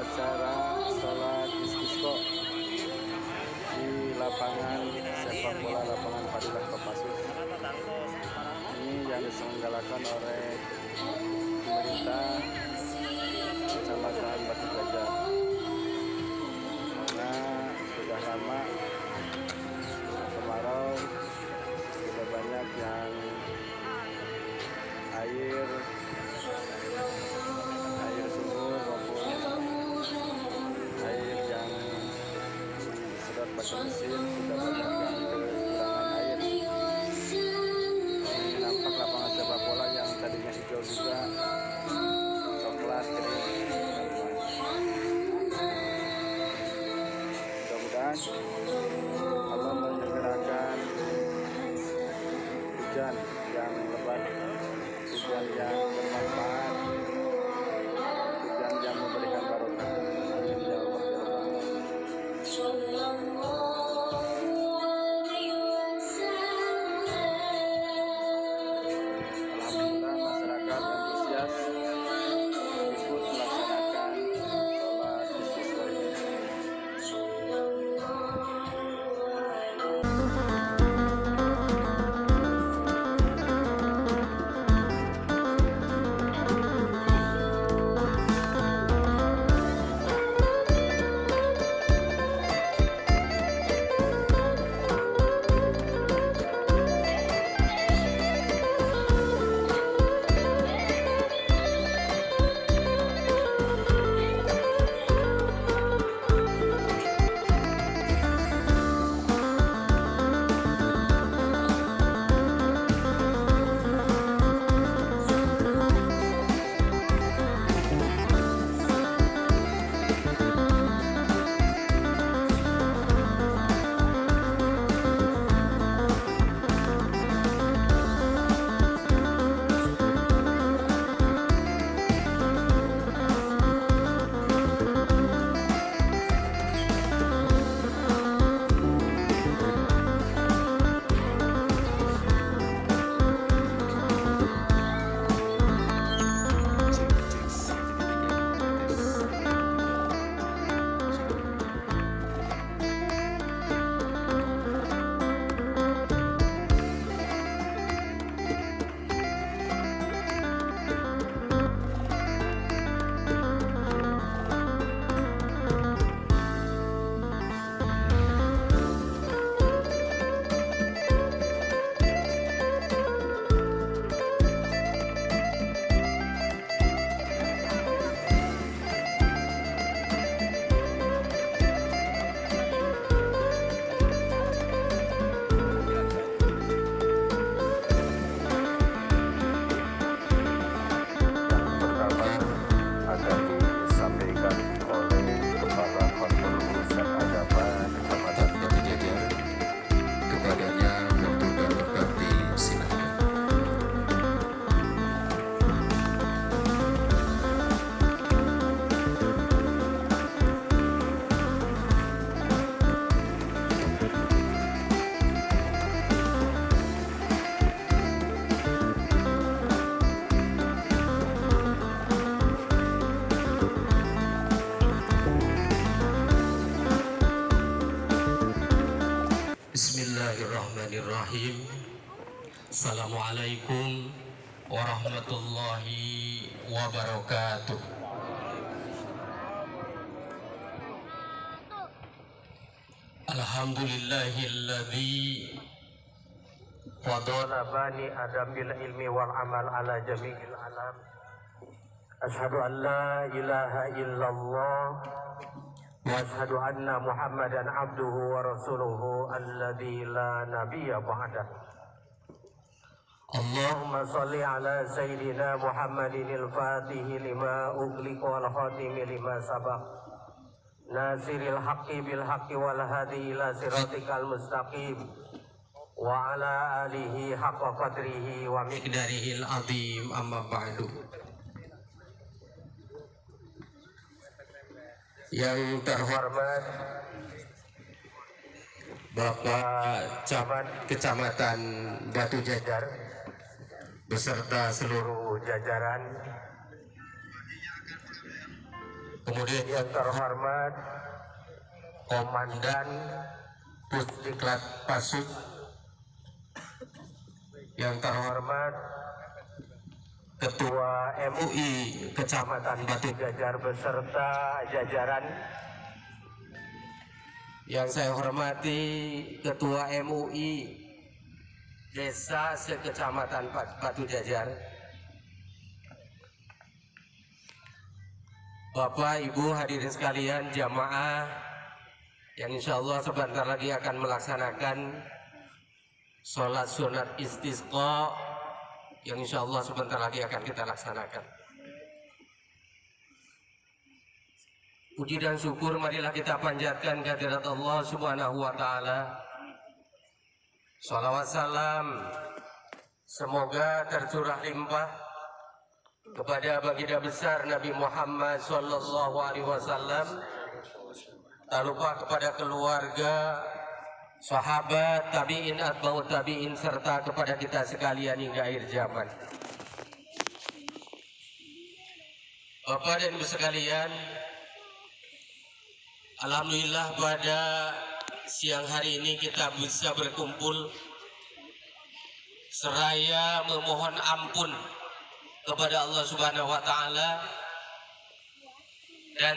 acara sholat istisqa di lapangan sepak bola lapangan Fadilah Kopassus. Ini yang diselenggarakan oleh pemerintah Kecamatan Batu Gajah. Karena sudah lama kemarau, sudah banyak yang air sumur maupun air yang disedot pakai mesin sudah banyak yang kekurangan air. Ini nampak lapangan sepak bola yang tadinya hijau juga coklat kering. Mudah-mudahan Allah menyegerakan hujan yang lebat, hujan yang bermanfaat, hujan yang memberikan barokah. Amin ya Allah ya Rabbal alamin. Alhamdulillah masyarakat antusias ikut melaksanakan sholat istisqa ini. Bismillahirrahmanirrahim. Assalamualaikum warahmatullahi wabarakatuh. Alhamdulillahilladzi fadala bani adam bil ilmi wal amal ala jami'il alam. Asyhadu an la ilaha illallah wa asyhadu anna Muhammadan abduhu wa rasuluhu alladzi la nabiyya ba'dah. Allahumma shalli ala sayyidina Muhammadin al-fatihi lima ughliqa wal khatimi lima sabaq nasiril haqqi bil haqqi wal hadi ila siratikal mustaqim wa ala alihi haqqa qadrihi wa miqdarihil azim, amma ba'du. Yang terhormat Bapak Camat Kecamatan Batu Jajar beserta seluruh jajaran, kemudian yang terhormat Komandan Pusdiklat Pasut, yang terhormat Ketua MUI Kecamatan Batu Jajar beserta jajaran, yang saya hormati Ketua MUI Desa Sekecamatan Batu Jajar, Bapak Ibu hadirin sekalian, jamaah yang insya Allah sebentar lagi akan melaksanakan sholat sunat istisqa yang insya Allah sebentar lagi akan kita laksanakan. Puji dan syukur marilah kita panjatkan kehadirat Allah Subhanahu wa Ta'ala. Salawat salam semoga tercurah limpah kepada baginda besar Nabi Muhammad sallallahu alaihi wasallam, tak lupa kepada keluarga, sahabat, tabi'in, atba'ut tabi'in, serta kepada kita sekalian hingga akhir zaman. Bapak dan Ibu sekalian, alhamdulillah pada siang hari ini kita bisa berkumpul seraya memohon ampun kepada Allah Subhanahu wa Ta'ala dan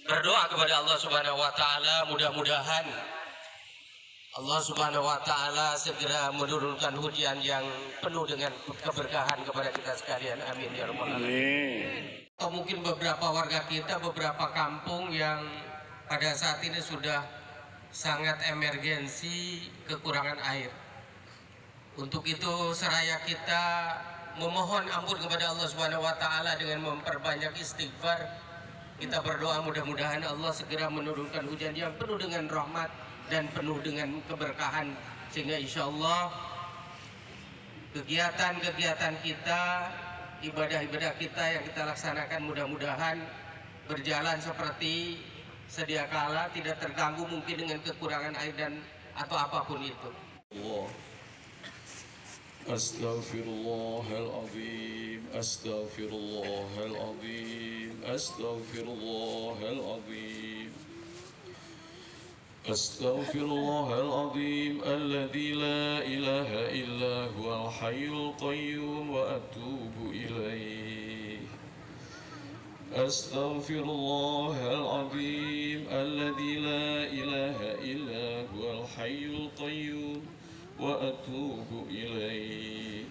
berdoa kepada Allah Subhanahu wa Ta'ala, mudah-mudahan Allah Subhanahu wa Ta'ala segera menurunkan hujan yang penuh dengan keberkahan kepada kita sekalian. Amin ya rabbal alamin. Atau mungkin beberapa warga kita, beberapa kampung yang pada saat ini sudah sangat emergensi kekurangan air. Untuk itu seraya kita memohon ampun kepada Allah Subhanahu wa Ta'ala dengan memperbanyak istighfar, kita berdoa mudah-mudahan Allah segera menurunkan hujan yang penuh dengan rahmat dan penuh dengan keberkahan, sehingga insya Allah kegiatan-kegiatan kita, ibadah-ibadah kita yang kita laksanakan mudah-mudahan berjalan seperti sedia kala, tidak terganggu mungkin dengan kekurangan air dan atau apapun itu. Astaghfirullahaladzim, astaghfirullahaladzim, astaghfirullahaladzim, astaghfirullahaladzim, alladzi la ilaha illa huwal hayyul qayyum wa atubu ilaih. Astaghfirullahaladzim, alladzi la ilaha illa huwal hayyul qayyum wa atubu ilaih.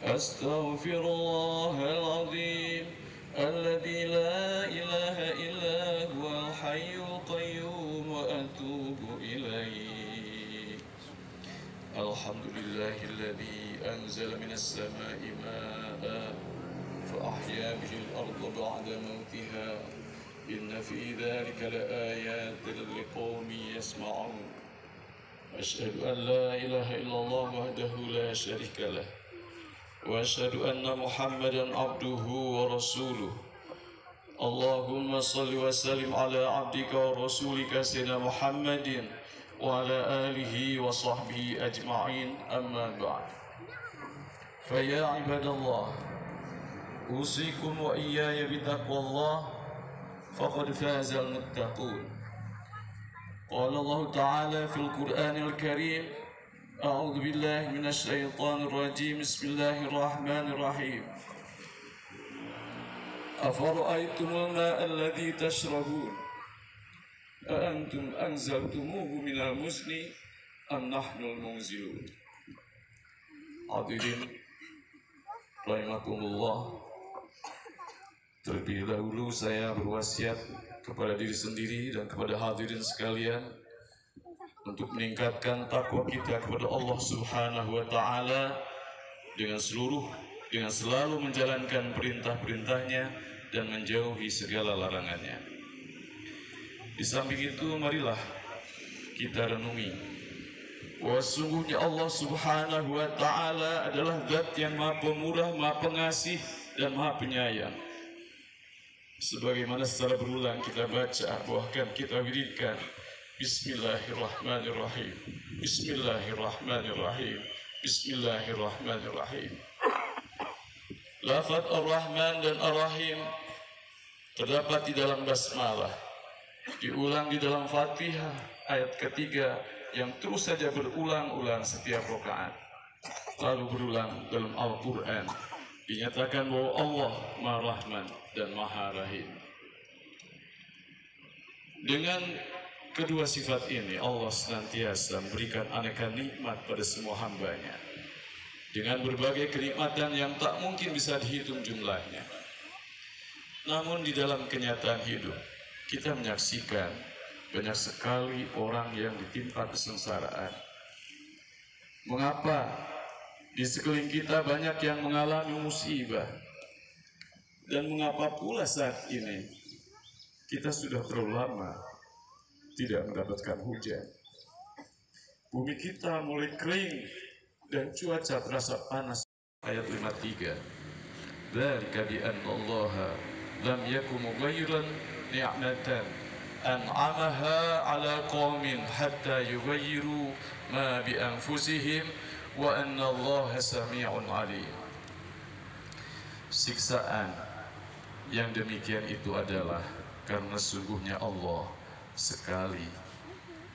Astaghfirullahaladzim, alladzi la ilaha illa huwal hayyul qayyum wa atubu ilaih. Alhamdulillahilladzi anzala minas samaa'i maa'an فأحيا به الأرض بعد موتها إن في ذلك لآيات لقوم يسمعون. أشهد أن لا إله إلا الله وحده لا شريك له وأشهد أن محمدا عبده ورسوله. اللهم صل وسلم على عبدك ورسولك سيدنا محمد وعلى آله وصحبه أجمعين. أما بعد، فيا عباد الله، أوصيكم وإياي بتقوى الله فقد فاز المتقون. قال الله تعالى في القرآن الكريم: أعوذ بالله من الشيطان الرجيم، بسم الله الرحمن الرحيم. أفرأيتم الماء الذي تشربون أأنتم أنزلتموه من المزن أم نحن المنزلون. Hadirin rahimakumullah, terlebih dahulu saya berwasiat kepada diri sendiri dan kepada hadirin sekalian untuk meningkatkan takwa kita kepada Allah Subhanahu wa Ta'ala dengan selalu menjalankan perintah-perintahnya dan menjauhi segala larangannya. Di samping itu, marilah kita renungi bahwa sungguhnya Allah Subhanahu wa Ta'ala adalah Zat yang Maha Pemurah, Maha Pengasih dan Maha Penyayang. Sebagaimana secara berulang kita baca, bahkan kita wiridkan, Bismillahirrahmanirrahim. Bismillahirrahmanirrahim. Bismillahirrahmanirrahim. Lafaz Ar-Rahman dan Ar-Rahim terdapat di dalam basmalah, diulang di dalam Fatihah ayat ketiga yang terus saja berulang-ulang setiap rakaat, lalu berulang dalam Al-Quran dinyatakan bahwa Allah Maha Rahman dan Maha Rahim. Dengan kedua sifat ini Allah senantiasa memberikan aneka nikmat pada semua hambanya dengan berbagai kenikmatan yang tak mungkin bisa dihitung jumlahnya. Namun di dalam kenyataan hidup kita menyaksikan banyak sekali orang yang ditimpa kesengsaraan. Mengapa di sekeliling kita banyak yang mengalami musibah? Dan mengapa pula saat ini kita sudah terlalu lama tidak mendapatkan hujan? Bumi kita mulai kering dan cuaca terasa panas. Ayat 53. Dzalika bi anna Allah lam yakum mughayyiran ni'matan an'amaha 'ala qaumin hatta yughayyiru ma bi anfusihim wa anna Allah sami'un 'alim. Siksaan yang demikian itu adalah karena sungguhnya Allah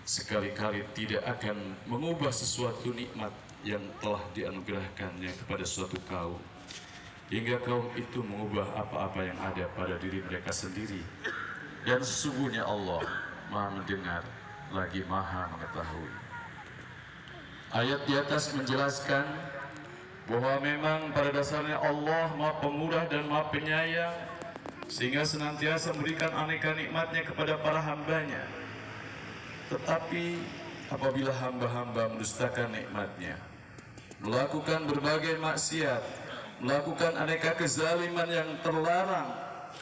sekali-kali tidak akan mengubah sesuatu nikmat yang telah dianugerahkannya kepada suatu kaum hingga kaum itu mengubah apa-apa yang ada pada diri mereka sendiri. Dan sesungguhnya Allah Maha mendengar lagi Maha mengetahui. Ayat di atas menjelaskan bahwa memang pada dasarnya Allah Maha Pemurah dan Maha Penyayang, sehingga senantiasa memberikan aneka nikmatnya kepada para hambanya. Tetapi apabila hamba-hamba mendustakan nikmatnya, melakukan berbagai maksiat, melakukan aneka kezaliman yang terlarang,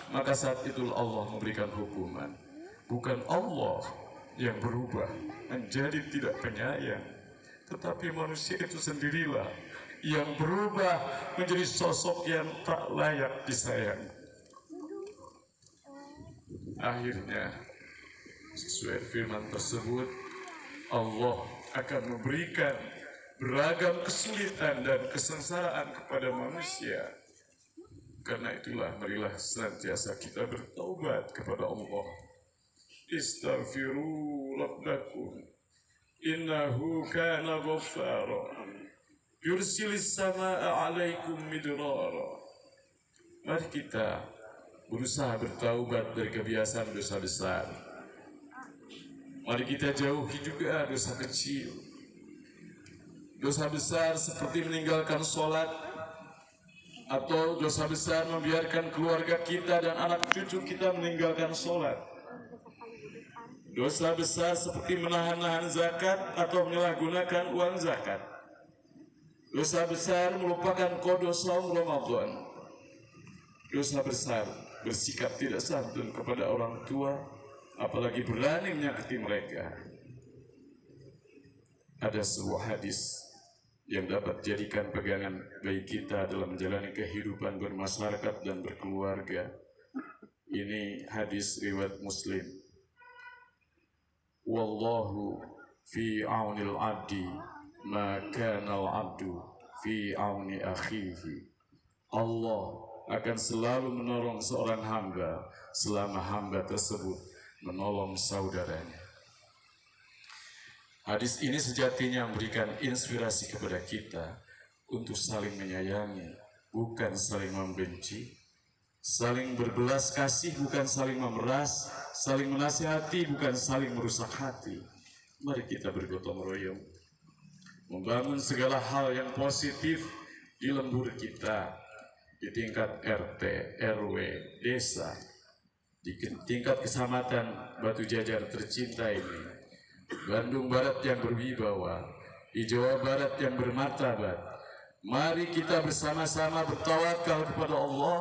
maka saat itu Allah memberikan hukuman. Bukan Allah yang berubah menjadi tidak penyayang, tetapi manusia itu sendirilah yang berubah menjadi sosok yang tak layak disayang. Akhirnya sesuai firman tersebut, Allah akan memberikan beragam kesulitan dan kesengsaraan kepada manusia. Karena itulah marilah senantiasa kita bertaubat kepada Allah. Istaghfiru rabbakum innahu kana ghaffara yursilis samaa'a 'alaikum midrara. Mari kita berusaha bertaubat dari kebiasaan dosa besar. Mari kita jauhi juga dosa kecil. Dosa besar seperti meninggalkan sholat, atau dosa besar membiarkan keluarga kita dan anak cucu kita meninggalkan sholat. Dosa besar seperti menahan-nahan zakat atau menyalahgunakan uang zakat. Dosa besar melupakan qada shaum Ramadan. Dosa besar bersikap tidak santun kepada orang tua, apalagi berani menyakiti mereka. Ada sebuah hadis yang dapat jadikan pegangan bagi kita dalam menjalani kehidupan bermasyarakat dan berkeluarga. Ini hadis riwayat Muslim. Wallahu fi aunil abdi ma kana al-abdu fi auni akhihi. Allah akan selalu menolong seorang hamba selama hamba tersebut menolong saudaranya. Hadis ini sejatinya memberikan inspirasi kepada kita untuk saling menyayangi, bukan saling membenci, saling berbelas kasih, bukan saling memeras, saling menasihati, bukan saling merusak hati. Mari kita bergotong royong, membangun segala hal yang positif di lembur kita, di tingkat RT, RW, desa, di tingkat kecamatan Batu Jajar tercinta ini, Bandung Barat yang berwibawa, di Jawa Barat yang bermartabat. Mari kita bersama-sama bertawakal kepada Allah,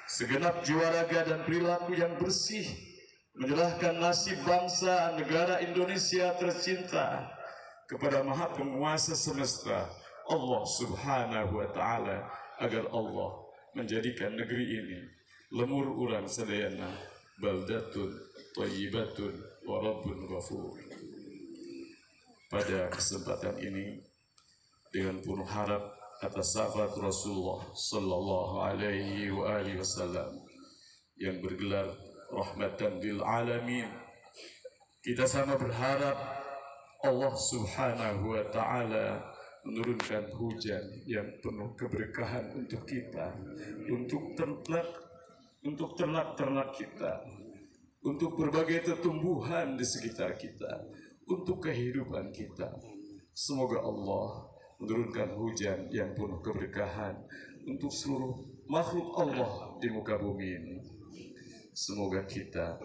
segenap jiwa raga dan perilaku yang bersih, menyerahkan nasib bangsa negara Indonesia tercinta kepada Maha Penguasa semesta, Allah Subhanahu wa Ta'ala, agar Allah menjadikan negeri ini lemur urang sadayana baldatun thayyibatun wa Rabbun Ghafur. Pada kesempatan ini dengan penuh harap atas syafaat Rasulullah sallallahu alaihi wasallam yang bergelar rahmatan lil alamin, kita sama berharap Allah Subhanahu wa taala menurunkan hujan yang penuh keberkahan untuk kita, untuk ternak-ternak kita, untuk berbagai tumbuhan di sekitar kita, untuk kehidupan kita. Semoga Allah menurunkan hujan yang penuh keberkahan untuk seluruh makhluk Allah di muka bumi ini. Semoga kita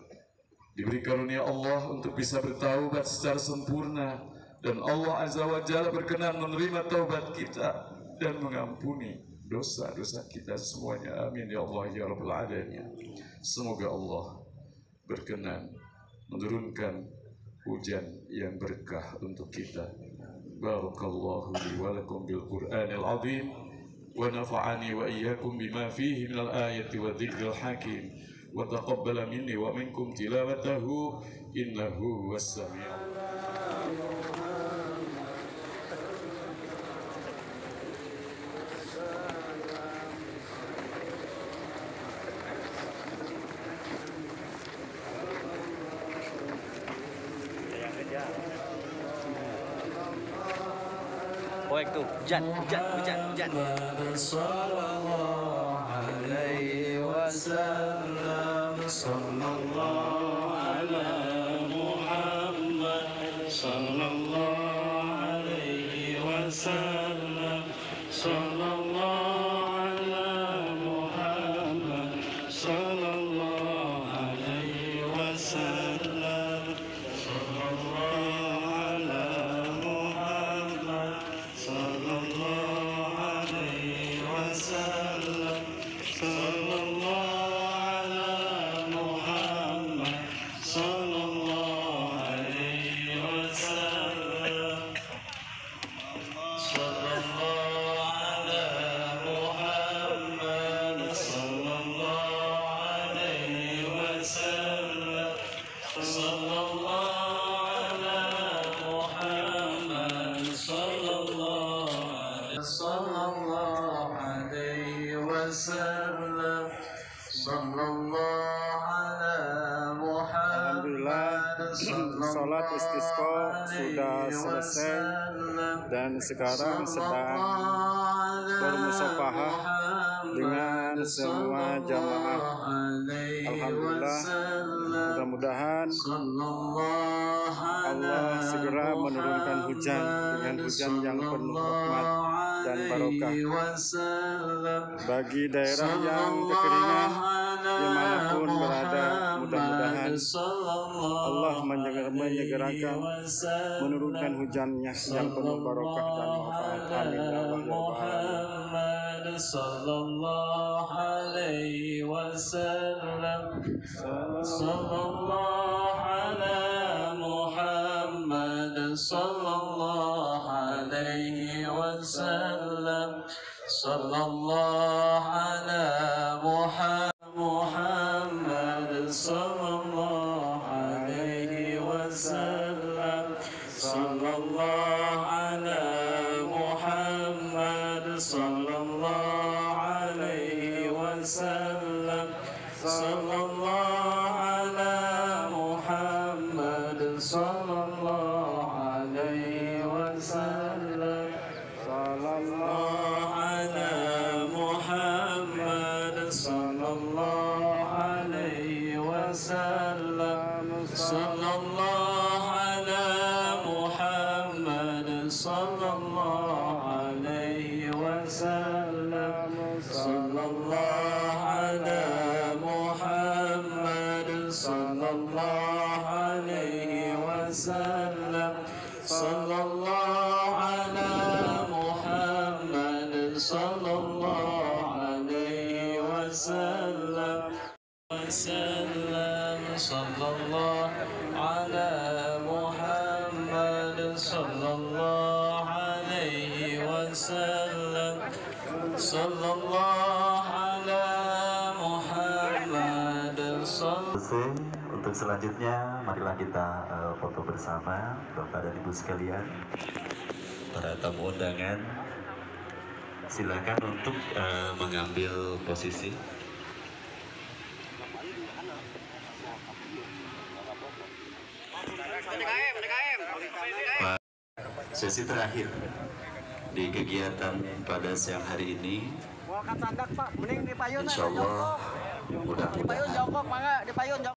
diberi karunia Allah untuk bisa bertaubat secara sempurna, dan Allah Azza wa Jalla berkenan menerima taubat kita dan mengampuni dosa-dosa kita semuanya. Amin ya Allah ya Rabbal Alamin. Semoga Allah berkenan menurunkan hujan yang berkah untuk kita. Barakallahu li wa lakum bil Qur'anil azim wa nafa'ani wa iyyakum bima fihi minal ayati wa dzikril hakim wa taqabbala minni wa minkum tilawatahu innahu was-sami'ul. Baik tuh, hujan. Sallallahu alaihi wasallam, sallallahu ala Muhammad, sallallahu alaihi wasallam, sallallahu ala Muhammad, sallallahu alaihi wasallam, sallallahu ala Muhammad, sallallahu alaihi wasallam, sallallahu ala Muhammad, sallallahu alaihi wasallam, sallallahu ala Muhammad, sallallahu alaihi wasallam, sallallahu ala Muhammad, sallallahu alaihi wasallam, sallallahu ala Muhammad. Alhamdulillah, sholat istisqa sudah selesai dan sekarang sedang bermusafahah dengan semua jamaah. Alhamdulillah, mudah-mudahan Allah segera menurunkan hujan dengan hujan yang penuh rahmat dan barokah bagi daerah yang kekeringan dimanapun berada. Mudah-mudahan Allah menyegerakan menurunkan hujannya yang penuh barokah dan manfaat. Amin ya Allah ya Rabbal. Sallallahu alaihi wasallam, sallallahu ala Muhammad, sallallahu alaihi wasallam, sallallahu ala Muhammad, sallallahu alaihi wasallam, sallallahu ala Muhammad, sallallahu alaihi wasallam, sallallahu ala Muhammad, sallallahu alaihi wasallam, sallallahu ala Muhammad, sallallahu alaihi wasallam, sallallahu ala Muhammad, sallallahu alaihi wasallam, sallallahu ala Muhammad, sallallahu alaihi wasallam, sallallahu ala Muhammad, sallallahu alaihi wasallam, sallallahu ala Muhammad, sallallahu alaihi wasallam, sallallahu ala Muhammad, sallallahu untuk selanjutnya marilah kita foto bersama Bapak dan Ibu sekalian, para tamu undangan. Silakan untuk mengambil posisi. Sesi terakhir di kegiatan pada siang hari ini, insya Allah mudah-mudahan